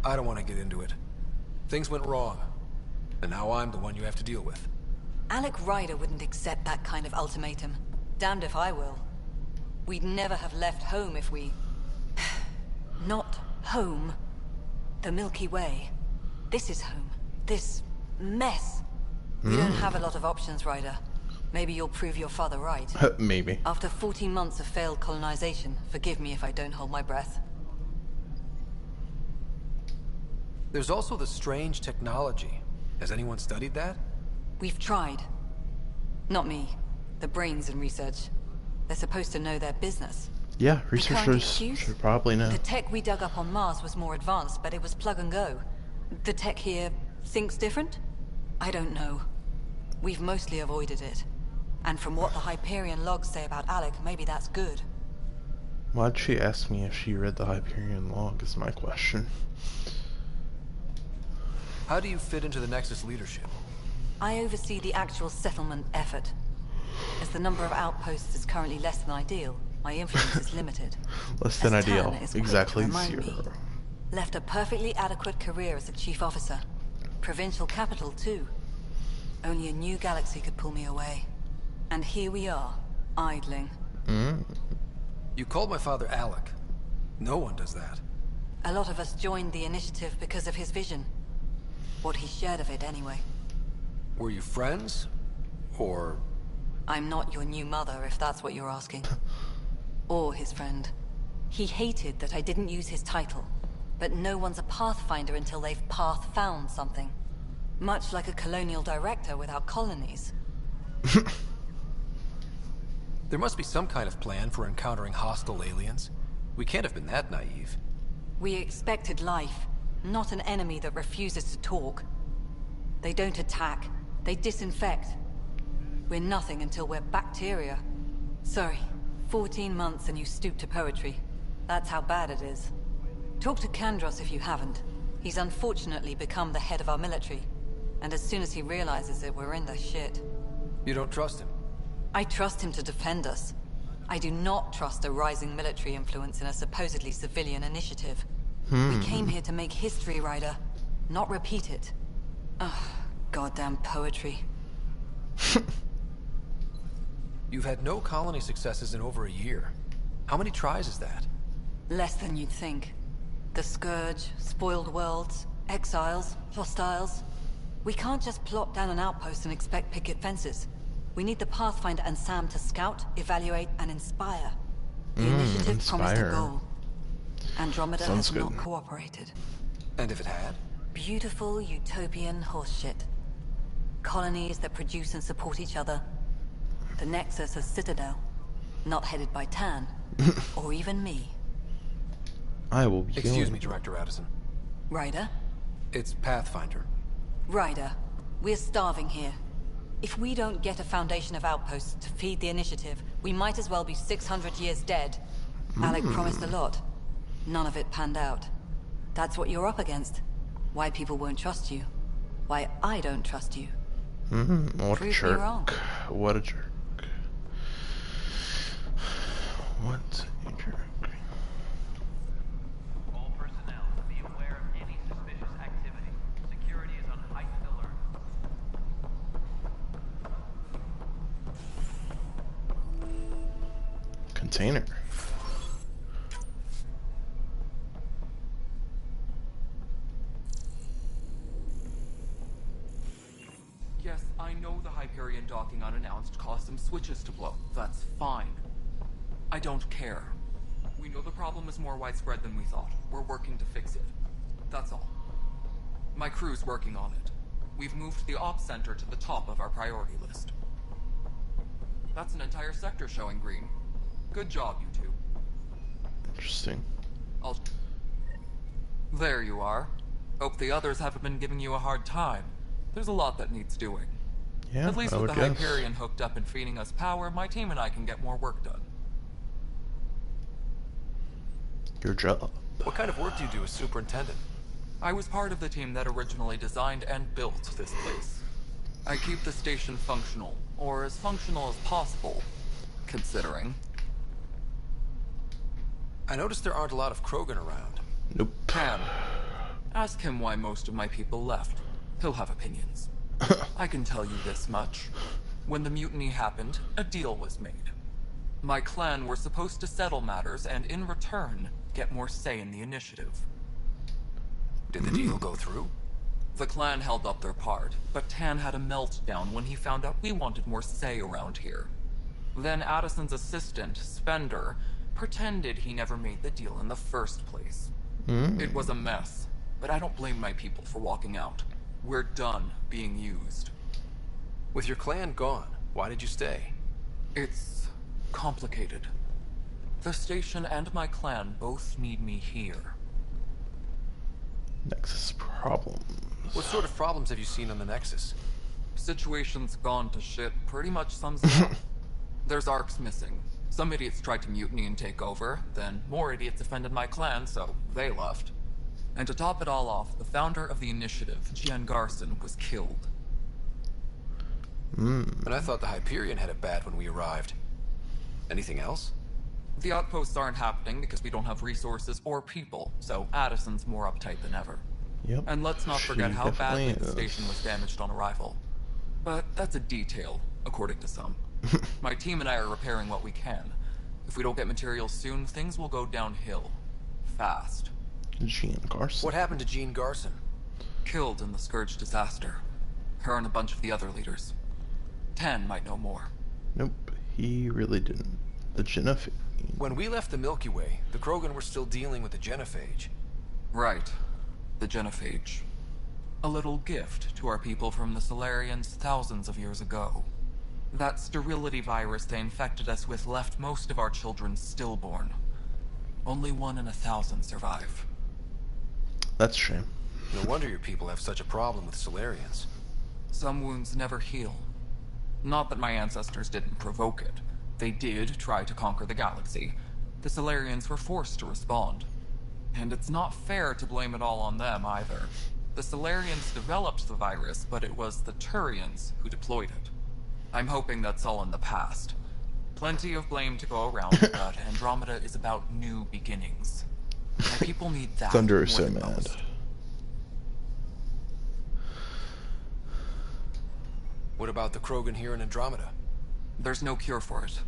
I don't want to get into it. Things went wrong, and now I'm the one you have to deal with. Alec Ryder wouldn't accept that kind of ultimatum. Damned if I will. We'd never have left home if we... Not home. The Milky Way. This is home. This mess. We don't have a lot of options, Ryder. Maybe you'll prove your father right. Maybe. After 14 months of failed colonization, forgive me if I don't hold my breath. There's also the strange technology. Has anyone studied that? We've tried. Not me. The brains in research. They're supposed to know their business. Yeah, researchers should probably know. The tech we dug up on Mars was more advanced, but it was plug and go. The tech here thinks different? I don't know. We've mostly avoided it. And from what the Hyperion logs say about Alec, maybe that's good. Why'd she ask me if she read the Hyperion log is my question. How do you fit into the Nexus leadership? I oversee the actual settlement effort. As the number of outposts is currently less than ideal, my influence is limited. Less than As ideal. Tan is quick to Exactly remind 0. me. Left a perfectly adequate career as a chief officer. Provincial capital, too. Only a new galaxy could pull me away. And here we are, idling. You called my father Alec. No one does that. A lot of us joined the initiative because of his vision. What he shared of it, anyway. Were you friends? Or... I'm not your new mother, if that's what you're asking. Or his friend. He hated that I didn't use his title. But no one's a pathfinder until they've path-found something. Much like a colonial director without colonies. There must be some kind of plan for encountering hostile aliens. We can't have been that naive. We expected life, not an enemy that refuses to talk. They don't attack, they disinfect. We're nothing until we're bacteria. Sorry, 14 months and you stoop to poetry. That's how bad it is. Talk to Kandros if you haven't. He's unfortunately become the head of our military. And as soon as he realizes it, we're in the shit. You don't trust him? I trust him to defend us. I do not trust a rising military influence in a supposedly civilian initiative. We came here to make history, Ryder, not repeat it. Ugh, goddamn poetry. You've had no colony successes in over a year. How many tries is that? Less than you'd think. The Scourge, spoiled worlds, exiles, hostiles. We can't just plop down an outpost and expect picket fences. We need the Pathfinder and Sam to scout, evaluate, and inspire. The initiative promised a goal. Andromeda has not cooperated. And if it had? Beautiful utopian horseshit. Colonies that produce and support each other. The Nexus a citadel, not headed by Tan, or even me. I will be Excuse me, Director Addison. Ryder? It's Pathfinder. Ryder, we're starving here. If we don't get a foundation of outposts to feed the initiative, we might as well be 600 years dead. Alec promised a lot. None of it panned out. That's what you're up against. Why people won't trust you. Why I don't trust you. What a Prove me jerk. wrong. What a jerk. What a jerk. All personnel, be aware of any suspicious activity. Security is on heightened alert. Container. Yes, I know the Hyperion docking unannounced caused some switches to blow. That's fine. I don't care. We know the problem is more widespread than we thought. We're working to fix it. That's all. My crew's working on it. We've moved the ops center to the top of our priority list. That's an entire sector showing green. Good job, you two. Interesting. There you are. Hope the others haven't been giving you a hard time. There's a lot that needs doing. Yeah, At least I with would the guess. Hyperion hooked up and feeding us power, my team and I can get more work done. Your job. What kind of work do you do as superintendent? I was part of the team that originally designed and built this place. I keep the station functional, or as functional as possible, considering. I noticed there aren't a lot of Krogan around. Nope. Cam, Ask him why most of my people left. He'll have opinions. I can tell you this much. When the mutiny happened, a deal was made. My clan were supposed to settle matters and, in return, get more say in the initiative. Did the deal go through? The clan held up their part, but Tan had a meltdown when he found out we wanted more say around here. Then Addison's assistant, Spender, pretended he never made the deal in the first place. It was a mess, but I don't blame my people for walking out. We're done being used. With your clan gone, why did you stay? It's complicated. The station and my clan both need me here. Nexus problems. What sort of problems have you seen on the Nexus? Situation's gone to shit pretty much sums it up. There's arcs missing. Some idiots tried to mutiny and take over, then more idiots offended my clan, so they left. And to top it all off, the founder of the initiative, Jian Garson, was killed. And I thought the Hyperion had it bad when we arrived. Anything else? The outposts aren't happening because we don't have resources or people, so Addison's more uptight than ever. Yep. And let's not forget she how badly definitely the is. station was damaged on arrival. But that's a detail, according to some. My team and I are repairing what we can. If we don't get materials soon, things will go downhill. Fast. Jean Garson. What happened to Jean Garson? Killed in the Scourge disaster. Her and a bunch of the other leaders. Tan might know more. Nope, he really didn't. The Genophage. When we left the Milky Way, the Krogan were still dealing with the Genophage. Right. The Genophage. A little gift to our people from the Solarians thousands of years ago. That sterility virus they infected us with left most of our children stillborn. Only 1 in 1,000 survive. That's a shame. No wonder your people have such a problem with Solarians. Some wounds never heal. Not that my ancestors didn't provoke it. They did try to conquer the galaxy. The Solarians were forced to respond. And it's not fair to blame it all on them either. The Solarians developed the virus, but it was the Turians who deployed it. I'm hoping that's all in the past. Plenty of blame to go around, but Andromeda is about new beginnings. My people need that Thunder more is so than mad. most. What about the Krogan here in Andromeda? There's no cure for it.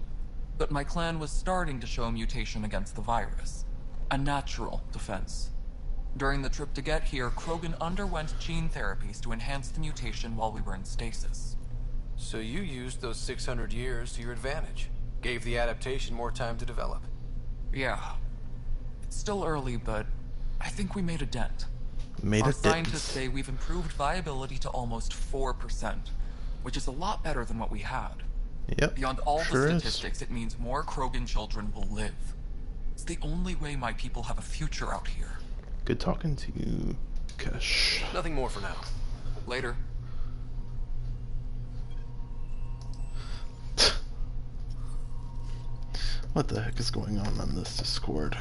But my clan was starting to show a mutation against the virus. A natural defense. During the trip to get here, Krogan underwent gene therapies to enhance the mutation while we were in stasis. So you used those 600 years to your advantage. Gave the adaptation more time to develop. Yeah. It's still early, but I think we made a dent. Made Our a scientists dent. say we've improved viability to almost 4%, which is a lot better than what we had. Yep. Beyond all sure the is. statistics, it means more Krogan children will live. It's the only way my people have a future out here. Good talking to you, Kesh. Nothing more for now. Later. What the heck is going on this Discord?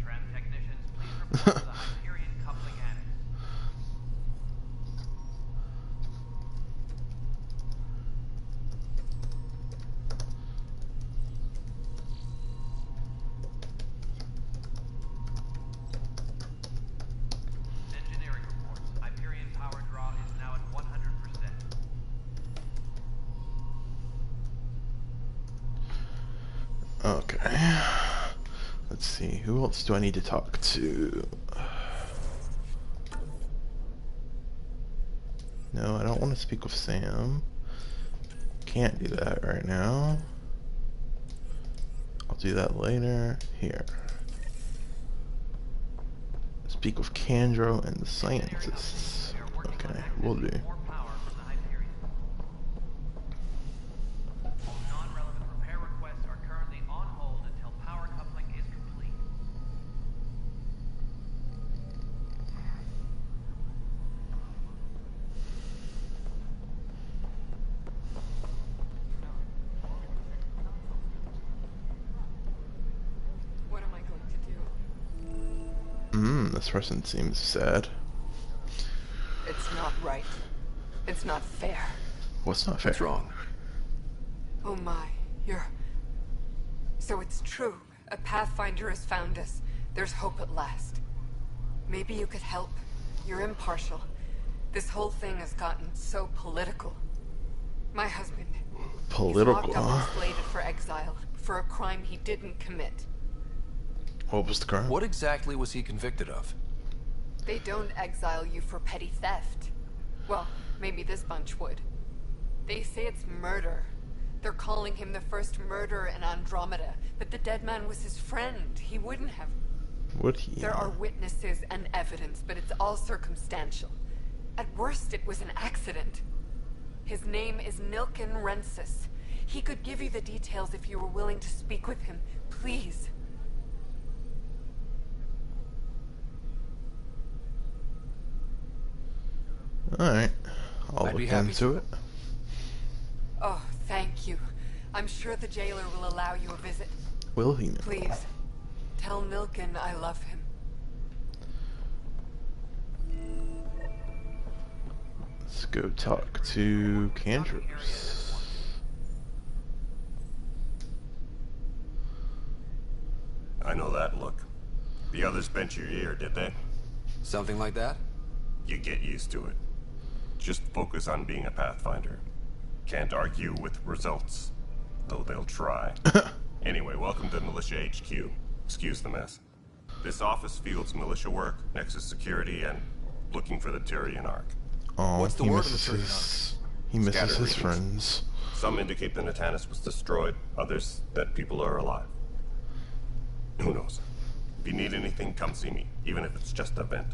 Tram technicians, please report to the Hyperion coupling annex. Engineering reports. Hyperion power draw is now at 100%. Okay. Let's see. Who else do I need to talk to? No, I don't want to speak with Sam. Can't do that right now. I'll do that later. Here. Speak with Kandro and the scientists. Okay, we'll do. More power from the Hyperion. All non-relevant repair requests are currently on hold until power coupling is complete. What am I going to do? This person seems sad. It's not right. It's not fair. What's not fair? What's wrong? Oh my, you're So it's true. A Pathfinder has found us. There's hope at last. Maybe you could help. You're impartial. This whole thing has gotten so political. My husband. Political, he's locked up and huh? slated for exile for a crime he didn't commit. What was the crime? What exactly was he convicted of? They don't exile you for petty theft. Well, maybe this bunch would. They say it's murder. They're calling him the first murderer in Andromeda, but the dead man was his friend. He wouldn't have. Would he? There are witnesses and evidence, but it's all circumstantial. At worst, it was an accident. His name is Nilken Rensis. He could give you the details if you were willing to speak with him. Please. Alright. I'll I'd be look happy into to. it. Oh, thank you. I'm sure the jailer will allow you a visit. Will he now? Please. Tell Nilken I love him. Let's go talk to Candros. I know that look. The others bent your ear, did they? Something like that? You get used to it. Just focus on being a Pathfinder. Can't argue with results, though they'll try. Anyway, welcome to Militia HQ. Excuse the mess. This office fields militia work, Nexus security, and looking for the Tyrian Ark. Oh, What's the he word on the misses Tyrian his... He misses Scatter his regions. friends. Some indicate the Natanus was destroyed, others that people are alive. Who knows? If you need anything, come see me, even if it's just a vent.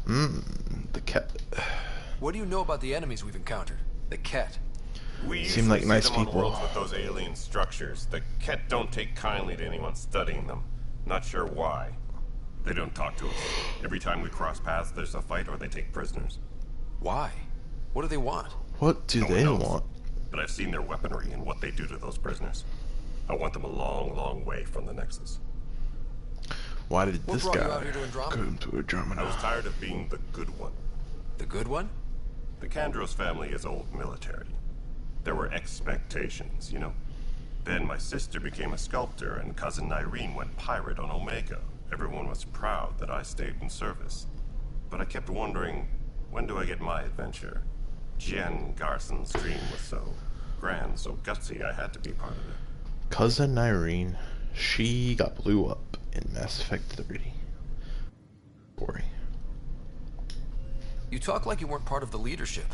The cat. What do you know about the enemies we've encountered? The Ket. We Seem usually like see nice them on people. worlds with those alien structures. The Ket don't take kindly to anyone studying them. Not sure why. They don't talk to us. Every time we cross paths, there's a fight or they take prisoners. Why? What do they want? What do No one they knows. want? But I've seen their weaponry and what they do to those prisoners. I want them a long, long way from the Nexus. Why did What this brought you guy out here to Andromeda? go to Andromeda? I was tired of being the good one. The good one? The Kandros family is old military. There were expectations, you know. Then my sister became a sculptor and cousin Irene went pirate on Omega. Everyone was proud that I stayed in service. But I kept wondering, when do I get my adventure? Jen Garson's dream was so grand, so gutsy, I had to be part of it. Cousin Irene, she got blew up in Mass Effect 3. Story. You talk like you weren't part of the leadership.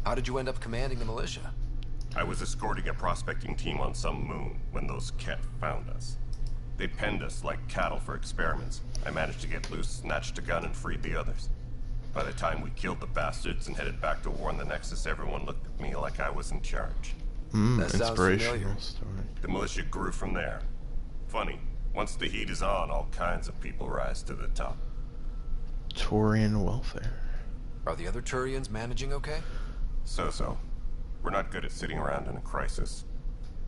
How did you end up commanding the militia? I was escorting a prospecting team on some moon when those Ket found us. They penned us like cattle for experiments. I managed to get loose, snatched a gun, and freed the others. By the time we killed the bastards and headed back to war on the Nexus, everyone looked at me like I was in charge. That sounds Inspirational familiar. story. The militia grew from there. Funny, once the heat is on, all kinds of people rise to the top. Taurian welfare. Are the other Turians managing okay? So-so. We're not good at sitting around in a crisis.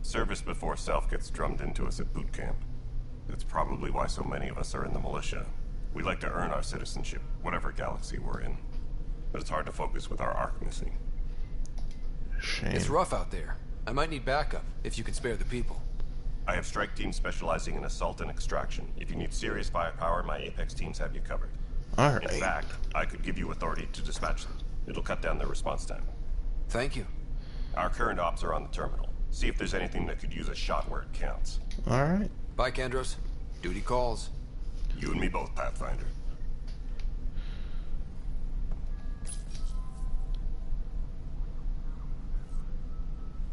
Service before self gets drummed into us at boot camp. That's probably why so many of us are in the militia. We like to earn our citizenship, whatever galaxy we're in. But it's hard to focus with our arc missing. Shame. It's rough out there. I might need backup, if you can spare the people. I have strike teams specializing in assault and extraction. If you need serious firepower, my Apex teams have you covered. In Alright. fact, I could give you authority to dispatch them. It'll cut down their response time. Thank you. Our current ops are on the terminal. See if there's anything that could use a shot where it counts. Alright. Bye, Kandros. Duty calls. You and me both, Pathfinder.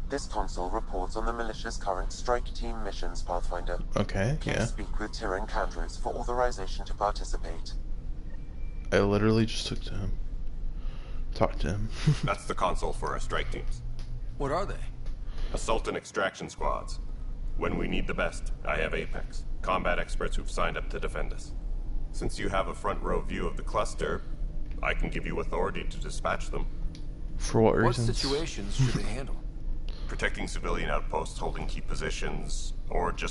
This console reports on the militia's current strike team missions, Pathfinder. Okay, Please yeah. speak with Tyrian Kandros for authorization to participate. I literally just took to him. Talked to him. That's the console for our strike teams. What are they? Assault and extraction squads. When we need the best, I have Apex. Combat experts who've signed up to defend us. Since you have a front row view of the cluster, I can give you authority to dispatch them. For what What reasons? situations should they handle? Protecting civilian outposts, holding key positions, or just